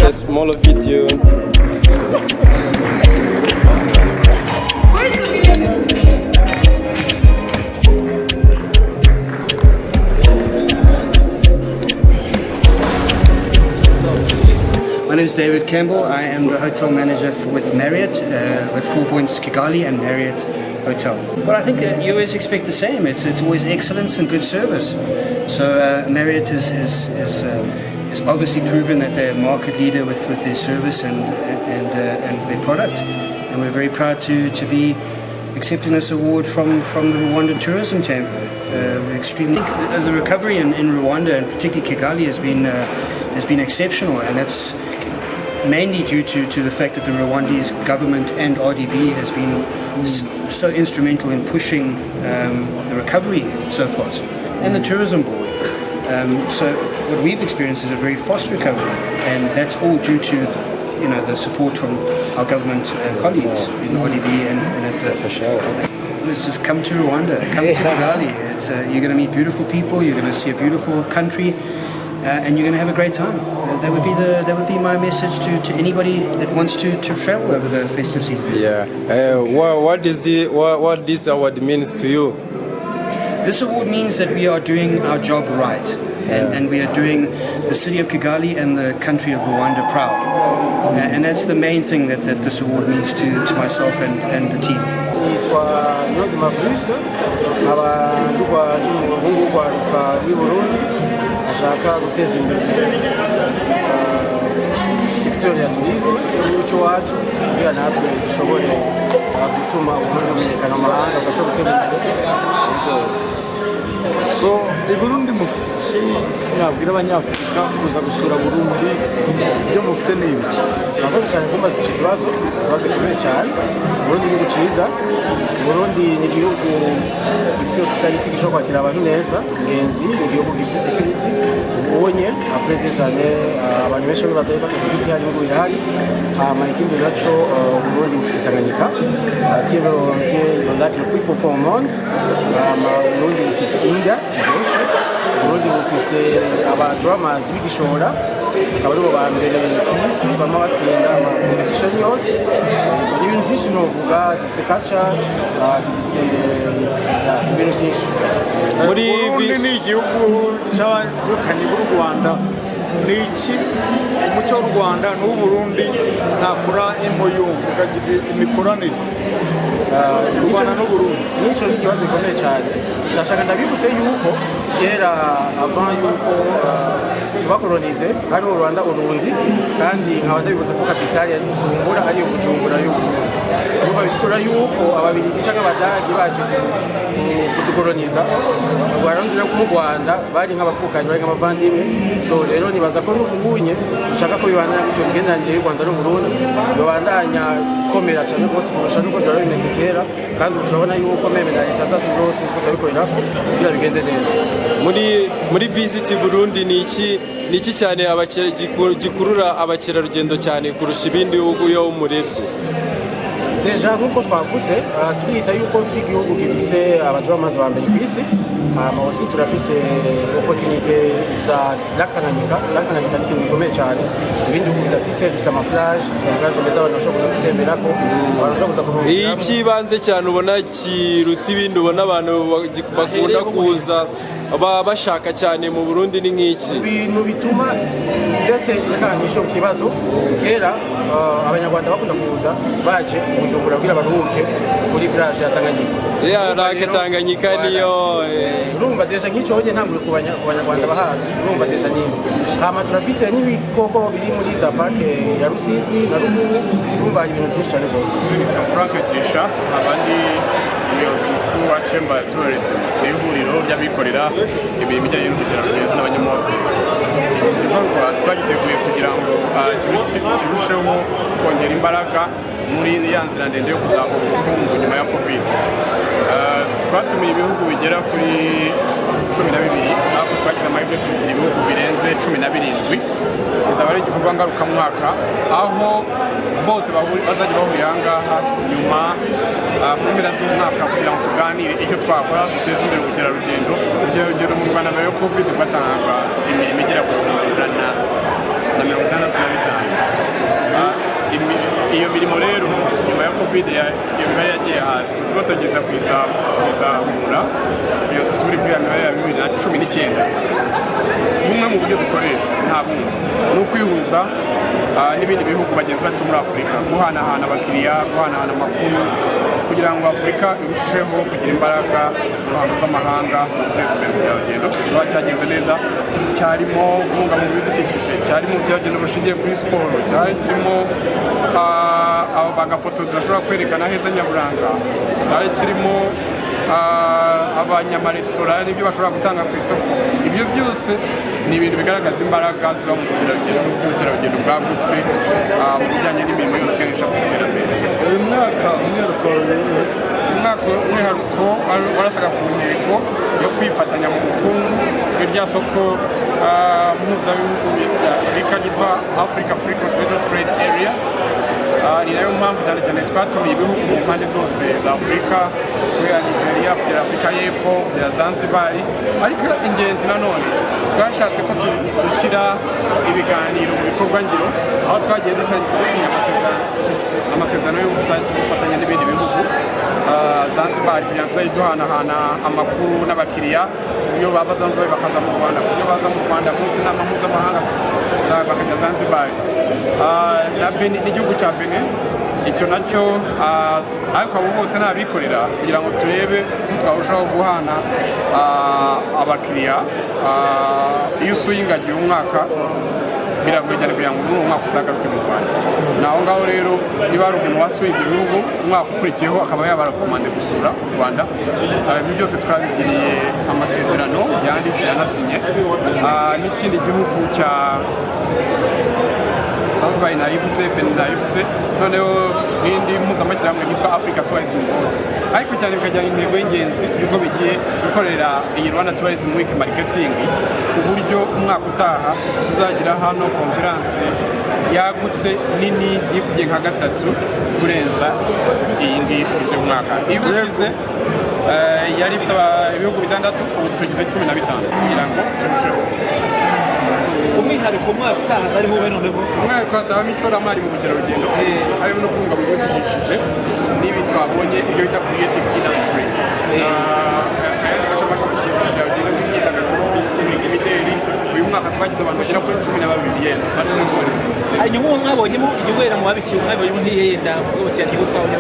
a small video. My name is David Campbell. I am the hotel manager with Marriott, with 4 Points Kigali and Marriott Hotel. Well, I think you always expect the same. It's always excellence and good service. So Marriott is obviously proven that they're a market leader with their service and their product. And we're very proud to be accepting this award from the Rwanda Tourism Chamber. We're extremely the recovery in Rwanda and particularly Kigali has been exceptional, and that's mainly due to the fact that the Rwandese government and RDB has been so instrumental in pushing the recovery so fast, and the tourism board. So what we've experienced is a very fast recovery, and that's all due to the support from our government colleagues in RDB and it's for sure. Let's just come to Rwanda, come to Kigali. You're going to meet beautiful people, you're going to see a beautiful country, and you're going to have a great time. That would be my message to anybody that wants to travel over the festive season. Yeah. What this award means to you? This award means that we are doing our job right, and we are doing the city of Kigali and the country of Rwanda proud. And that's the main thing that this award means to myself and the team. ashaka guteza imbere sector ya tourism n'umuco wacu kugira natwe dushobore gutuma ubundi bumenyekana mu mahanga bashobora guteza so Burundi mufite iki mwabwira abanyafurika kuza gusura Burundi ibyo mufite n'ibiki nazo cyane kumbaza iki kibazo kibaye cyane Burundi ni guciza Burundi ni igihugu gifite hospitality gishobora kwakira abantu neza ingenzi igihugu gifite security ubonye après des années abantu benshi bazaye bakazigiti hari ngo ihari hama ikindi naco Burundi bufite Tanganyika kiro ke donc le plus performant Burundi bufite India kidoshe Burundi bufite abadramas bigishora akaba ari bo ba mbere kwisi bama batsinda ama competition yose ibintu byinshi novuga dufite culture dufite ibintu byinshi muri ni igihugu cy'abanyukanye b'u Rwanda n'iki umuco w'u Rwanda n'u Burundi nakora MOU ukagira imikoranire u Rwanda n'u Burundi nico ikibazo gikomeye cyane ndashaka ndabibuse yuko kera avant yuko tubakolonize hari u Rwanda Urundi kandi nkaba ndabibuza ko kapitali ya Bujumbura ari Bujumbura yuko bisikora yuko ababiligi cyangwa abadagi baje kutukoloniza barandira ku Rwanda bari nk'abakukanyi bari nk'abavandimwe so rero nibaza ko n'ubunye ushaka ko bibandanya bityo bigendanire y'u Rwanda n'u Burundi bibandanya komera cyane rwose kurusha nuko byari bimeze kera kandi urabona yuko meme na leta zacu zose zikoze bikorera kugira bigende neza muri visit Burundi ni iki cyane gikurura abakerarugendo cyane kurusha ibindi bihugu yo umurebye deja nkuko twavuze twita yuko turi igihugu gifise abadramas ba mbere ku isi hama aussi turafise opportunité za Lac Tanganyika ni ikintu gikomeye cyane ibindi bihugu bidafise dufise amaplage meza abantu bashobora kuza gutemberako abantu bashobora kuza kuruhukira ikibanze cyane ubona kiruta ibindi ubona abantu bakunda kuza bashaka cyane mu Burundi ni nk'iki ibintu bituma byose nakanyisho kibazo kera abanyarwanda bakunda kuza baje Bujumbura kugira baruhuke kuri plage ya Tanganyika Lac Tanganyika niyo urumva deja nk'icyo hoje ntangure ku banyarwanda bahazi urumva deja nyinshi hama turafise n'ibikoko biri muri za parke ya Rusizi na Rugunga urumva hari ibintu byinshi cyane rwose Frank Gisha abandi umuyobozi mukuru wa Chamber ya Tourism n'ihuriro ry'abikorera imirimo ijyanye n'ubukerarugendo n'abanyamahoteli iki gikorwa twagiteguye kugira ngo kirusheho kongera imbaraga muri ya nzira ndende yo kuzamura ubukungu nyuma ya Covid. Twatumiye ibihugu bigera kuri 12 ntabwo twagize amahirwe tugira ibihugu birenze 17 kizaba ari igikorwa ngarukamwaka aho bose bazajya bahurira ahangaha nyuma mu mpera z'umwaka kugira ngo tuganire icyo twakora duteze imbere ubukerarugendo urugero mu Rwanda mbere yo Covid batanga imirimo igera ku 165 covid iyo mibare yagiye hasi kuko tugeza kuzamura iyo dusubire kuri ya mibare ya 2019 bumwe mu buryo dukoresha nta bundi ni ukwihuza n'ibindi bihugu bagenzi bacu muri Afurika guhanahana abakiriya guhanahana amakuru kugira ngo Afurika irusheho kugira imbaraga mu ruhando rw'amahanga no guteza imbere ubukerarugendo kiba cyagenze neza cyarimo kubungabunga ibidukikije cyarimo ubukerarugendo bushingiye kuri siporo cyarimo bagafotozi bashobora kwerekana heza nyaburanga cyari kirimo abanyamaresitora n'ibyo bashobora gutanga ku isoko ibyo byose ni ibintu bigaragaza imbaraga ziba mu bukerarugendo bwagutse mu bijyanye n'imirimo yose iganisha ku iterambere. uyu mwaka umwihariko warasaga ku ntego yo kwifatanya mu bukungu bw'irya soko mpuzabihugu bya Afurika ryitwa Africa Free Continental Trade Area. Ni nayo mpamvu cyane cyane twatumiye ibihugu mu mpande zose za Afurika kubera Nigeria kugera Afurika y'Epfo kugera Zanzibar ariko ingenzi nanone twashatse ko dushyira ibiganiro mu bikorwa ngiro aho twagiye dusinya amasezerano yo gufatanya n'ibindi bihugu Zanzibar kugira ngo tuzajye duhanahana amakuru n'abakiriya iyo bava Zanzibar bakaza mu Rwanda iyo baza mu Rwanda mu nama mpuzamahanga bakajya Zanzibar na Benin n'igihugu cya Benin icyo nacyo ariko abo bose n'abikorera kugira ngo turebe twarushaho guhana abakiriya iyo usuye ingagi umwaka biragoye cyane kugira ngo uyu mwaka uzagaruke mu Rwanda naho ngaho rero niba hari umuntu wasuye ibyo bihugu umwaka ukurikiyeho akaba yabarakomande gusura u Rwanda ibyo byose twabigiriye amasezerano yanditse yanasinye n'ikindi gihugu cya Zanzibar nayivuze Benin nayivuze noneho n'indi mpuzamahanga yitwa Africa Tourism Board ariko cyane bikajyana intego y'ingenzi yuko bigiye gukorera iyi Rwanda Tourism Week marketing ku buryo umwaka utaha tuzagira hano conference yagutse nini yikubye nka gatatu kurenza iyi ngiyi tugize umwaka ibushize yari ifite ibihugu bitandatu ubu tugize 15 kugira ngo turusheho umwihariko umwaka utaha harimo we noneho umwaka hazabamo ishoramari mu bukerarugendo harimo no kubungabunga ibidukikije n'ibi twabonye ibyo bita creative industry ayandi bashobora gushyira mu bukerarugendo n'imyidagaduro kumurika imideli uyu mwaka twagize abantu bagera kuri 12 yens bari mu bworozi hanyuma uwo mwabonyemo igihwera mu babikiye mwabonyemo ntiyenda ubukerarugendo twabonye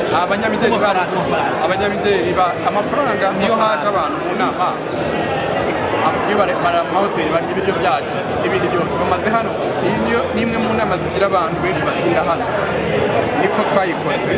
abanyamideli amafaranga niyo haje abantu mu nama amahoteli barya ibiryo byacu n'ibindi byose bamaze hano ni imwe mu nama zigira abantu benshi batinda hano niko twayikoze